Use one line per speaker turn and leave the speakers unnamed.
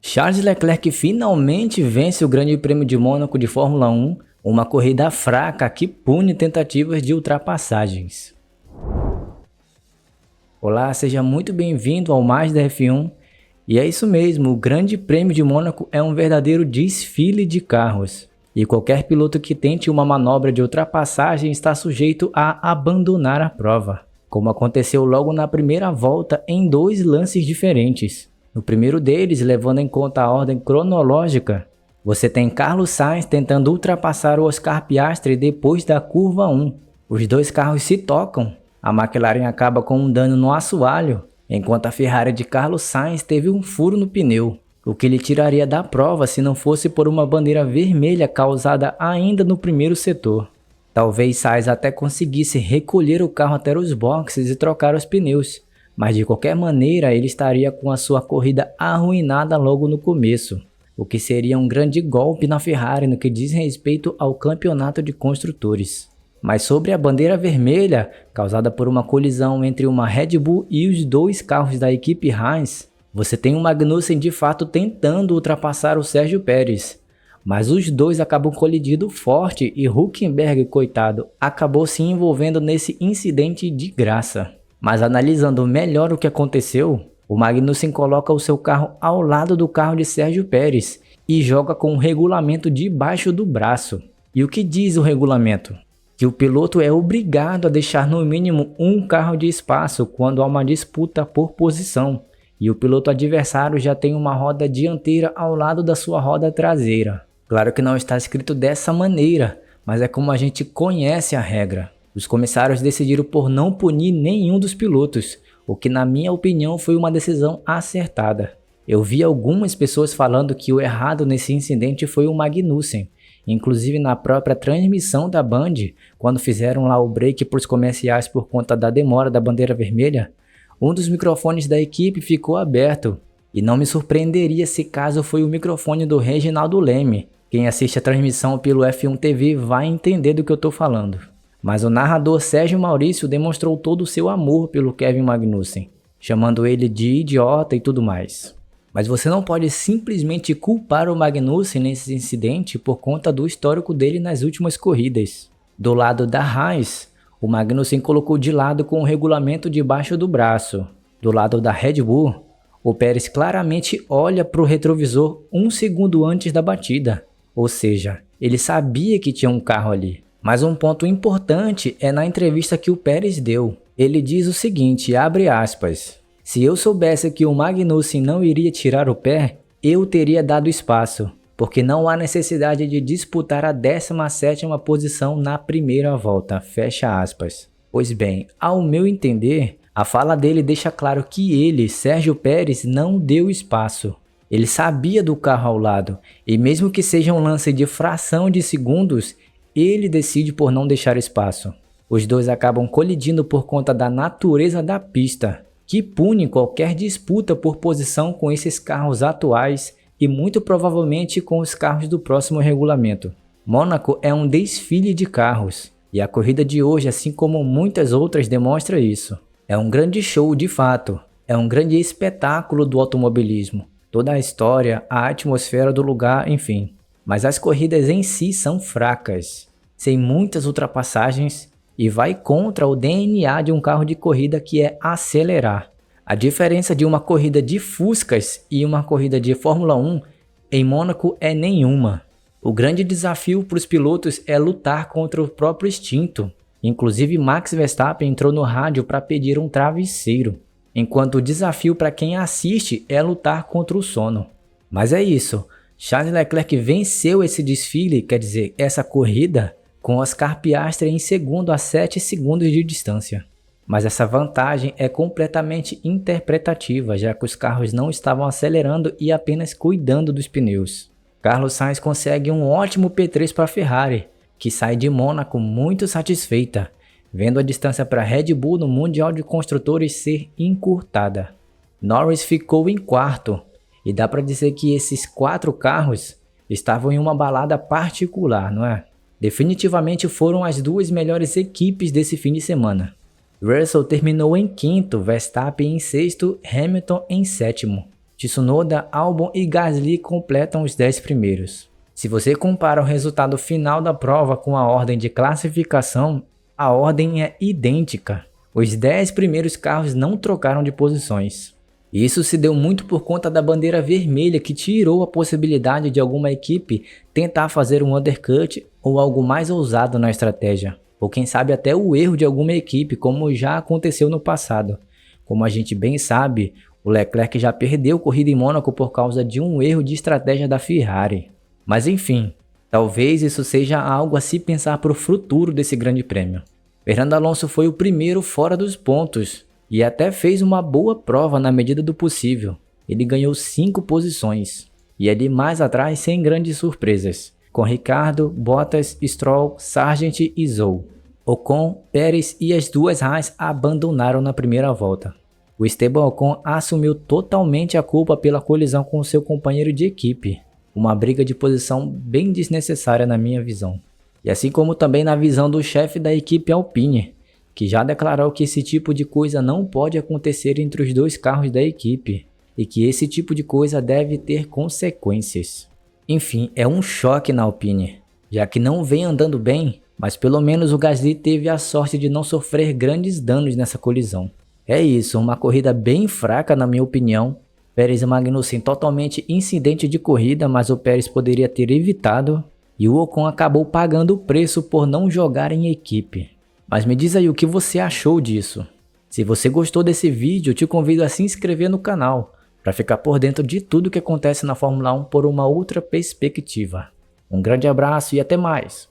Charles Leclerc finalmente vence o Grande Prêmio de Mônaco de Fórmula 1, uma corrida fraca que pune tentativas de ultrapassagens. Olá, seja muito bem-vindo ao Mais da F1. E é isso mesmo, o Grande Prêmio de Mônaco é um verdadeiro desfile de carros. E qualquer piloto que tente uma manobra de ultrapassagem está sujeito a abandonar a prova, como aconteceu logo na primeira volta em dois lances diferentes. No primeiro deles, levando em conta a ordem cronológica, você tem Carlos Sainz tentando ultrapassar o Oscar Piastri depois da curva 1. Os dois carros se tocam, a McLaren acaba com um dano no assoalho, enquanto a Ferrari de Carlos Sainz teve um furo no pneu, o que lhe tiraria da prova se não fosse por uma bandeira vermelha causada ainda no primeiro setor. Talvez Sainz até conseguisse recolher o carro até os boxes e trocar os pneus, mas de qualquer maneira ele estaria com a sua corrida arruinada logo no começo, o que seria um grande golpe na Ferrari no que diz respeito ao campeonato de construtores. Mas sobre a bandeira vermelha, causada por uma colisão entre uma Red Bull e os dois carros da equipe Haas, você tem o Magnussen de fato tentando ultrapassar o Sérgio Pérez, mas os dois acabam colidindo forte e Hülkenberg, coitado, acabou se envolvendo nesse incidente de graça. Mas analisando melhor o que aconteceu, o Magnussen coloca o seu carro ao lado do carro de Sérgio Pérez e joga com o regulamento debaixo do braço. E o que diz o regulamento? Que o piloto é obrigado a deixar no mínimo um carro de espaço quando há uma disputa por posição, e o piloto adversário já tem uma roda dianteira ao lado da sua roda traseira. Claro que não está escrito dessa maneira, mas é como a gente conhece a regra. Os comissários decidiram por não punir nenhum dos pilotos, o que na minha opinião foi uma decisão acertada. Eu vi algumas pessoas falando que o errado nesse incidente foi o Magnussen, inclusive na própria transmissão da Band, quando fizeram lá o break para os comerciais por conta da demora da bandeira vermelha, um dos microfones da equipe ficou aberto, e não me surpreenderia se caso foi o microfone do Reginaldo Leme. Quem assiste a transmissão pelo F1 TV vai entender do que eu estou falando. Mas o narrador Sérgio Maurício demonstrou todo o seu amor pelo Kevin Magnussen, chamando ele de idiota e tudo mais. Mas você não pode simplesmente culpar o Magnussen nesse incidente por conta do histórico dele nas últimas corridas. Do lado da Haas, o Magnussen colocou de lado com o regulamento debaixo do braço. Do lado da Red Bull, o Pérez claramente olha para o retrovisor um segundo antes da batida, ou seja, ele sabia que tinha um carro ali. Mas um ponto importante é na entrevista que o Pérez deu. Ele diz o seguinte, abre aspas, se eu soubesse que o Magnussen não iria tirar o pé, eu teria dado espaço, porque não há necessidade de disputar a 17ª posição na primeira volta, fecha aspas. Pois bem, ao meu entender, a fala dele deixa claro que ele, Sérgio Pérez, não deu espaço. Ele sabia do carro ao lado, e mesmo que seja um lance de fração de segundos, ele decide por não deixar espaço. Os dois acabam colidindo por conta da natureza da pista, que pune qualquer disputa por posição com esses carros atuais e muito provavelmente com os carros do próximo regulamento. Mônaco é um desfile de carros, e a corrida de hoje, assim como muitas outras, demonstra isso. É um grande show de fato, é um grande espetáculo do automobilismo, toda a história, a atmosfera do lugar, enfim. Mas as corridas em si são fracas, sem muitas ultrapassagens e vai contra o DNA de um carro de corrida que é acelerar. A diferença de uma corrida de Fuscas e uma corrida de Fórmula 1 em Mônaco é nenhuma. O grande desafio para os pilotos é lutar contra o próprio instinto. Inclusive Max Verstappen entrou no rádio para pedir um travesseiro, enquanto o desafio para quem assiste é lutar contra o sono. Mas é isso. Charles Leclerc venceu esse desfile, quer dizer, essa corrida, com Oscar Piastri em segundo a 7 segundos de distância. Mas essa vantagem é completamente interpretativa, já que os carros não estavam acelerando e apenas cuidando dos pneus. Carlos Sainz consegue um ótimo P3 para a Ferrari, que sai de Mônaco muito satisfeita, vendo a distância para a Red Bull no Mundial de Construtores ser encurtada. Norris ficou em quarto, e dá para dizer que esses 4 carros estavam em uma balada particular, não é? Definitivamente foram as duas melhores equipes desse fim de semana. Russell terminou em quinto, Verstappen em sexto, Hamilton em sétimo. Tsunoda, Albon e Gasly completam os 10 primeiros. Se você compara o resultado final da prova com a ordem de classificação, a ordem é idêntica. Os 10 primeiros carros não trocaram de posições. Isso se deu muito por conta da bandeira vermelha, que tirou a possibilidade de alguma equipe tentar fazer um undercut ou algo mais ousado na estratégia. Ou quem sabe até o erro de alguma equipe, como já aconteceu no passado. Como a gente bem sabe, o Leclerc já perdeu corrida em Mônaco por causa de um erro de estratégia da Ferrari. Mas enfim, talvez isso seja algo a se pensar para o futuro desse grande prêmio. Fernando Alonso foi o primeiro fora dos pontos e até fez uma boa prova na medida do possível. Ele ganhou 5 posições e ali mais atrás sem grandes surpresas, com Ricardo, Bottas, Stroll, Sargent e Zhou. Ocon, Pérez e as duas Haas abandonaram na primeira volta. O Esteban Ocon assumiu totalmente a culpa pela colisão com seu companheiro de equipe, uma briga de posição bem desnecessária na minha visão. E assim como também na visão do chefe da equipe Alpine, que já declarou que esse tipo de coisa não pode acontecer entre os dois carros da equipe, e que esse tipo de coisa deve ter consequências. Enfim, é um choque na Alpine, já que não vem andando bem, mas pelo menos o Gasly teve a sorte de não sofrer grandes danos nessa colisão. É isso, uma corrida bem fraca na minha opinião. Pérez e Magnussen totalmente incidente de corrida, mas o Pérez poderia ter evitado. E o Ocon acabou pagando o preço por não jogar em equipe. Mas me diz aí o que você achou disso. Se você gostou desse vídeo, eu te convido a se inscrever no canal, para ficar por dentro de tudo que acontece na Fórmula 1 por uma outra perspectiva. Um grande abraço e até mais!